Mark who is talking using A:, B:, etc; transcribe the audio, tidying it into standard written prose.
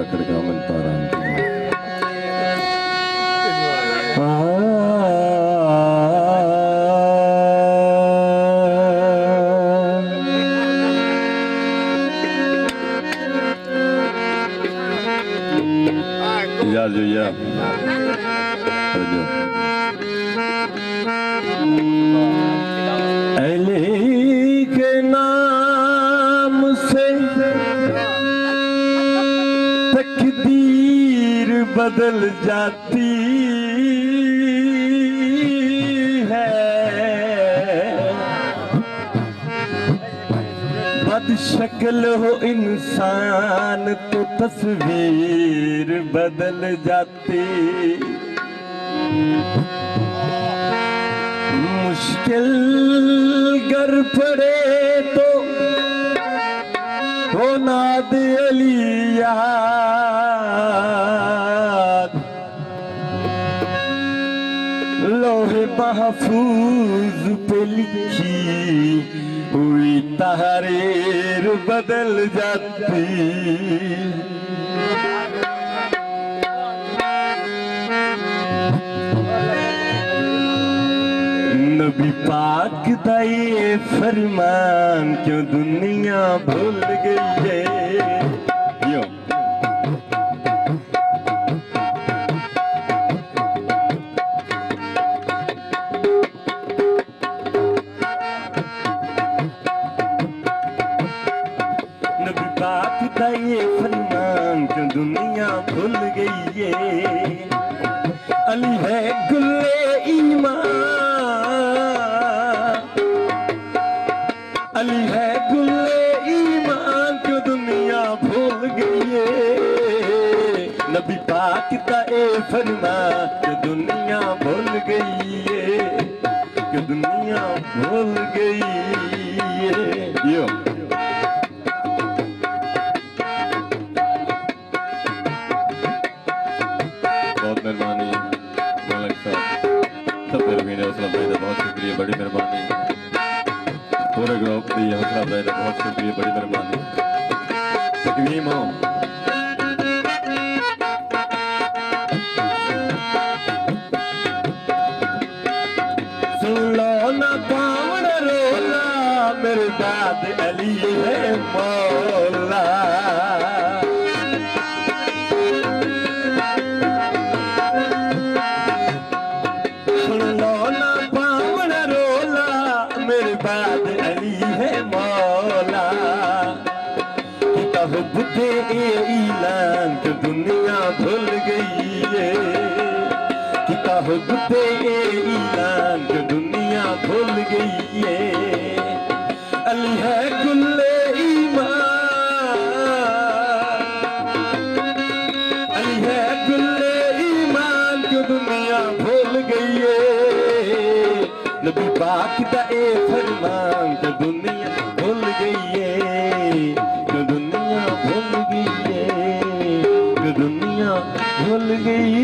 A: खड़का मिलता राम की यार जो या अली के नाम से तकदीर बदल जाती है। बदशक्ल हो इंसान तो तस्वीर बदल जाती। मुश्किल गर पड़े तो हो नाद अली याद। लोहे महफूज पे लिखी हुई तहरीर बदल जाती। नबी पाक दा ये फरमान क्यों दुनिया भूल गई है। यो नबी पाक दा ये फरमान क्यों दुनिया भूल गई है। अली है गुल्ले ईमान, अली है गुल्ले ईमान क्यों दुनिया भूल गई है। नबी पाक का ए फरमान क्यों दुनिया भूल गई है, क्यों दुनिया भूल गई है। यो बहुत मेहरबानी मलिक साहब, सब मेरे हौसला भाई का बहुत शुक्रिया, बड़ी मेहरबानी। पूरे ग्रुप की हौसला भाई का बहुत शुक्रिया, बड़ी मेहरबानी। तकरीम हो सुन लो ना पावन रोला, मेरे दाद अली है मौला। बाद अली है मौला। बुद्धे ऐलान तो दुनिया भूल गई है। बुद्धे ऐलान तो दुनिया भूल गई है। अली है गुल्ले ईमान, अली है गुल्ले ईमान जो दुनिया भूल गई है। नबी पाक दा ए फरमान तो दुनिया भूल गई है, तो दुनिया भूल गई है, तो दुनिया भूल गई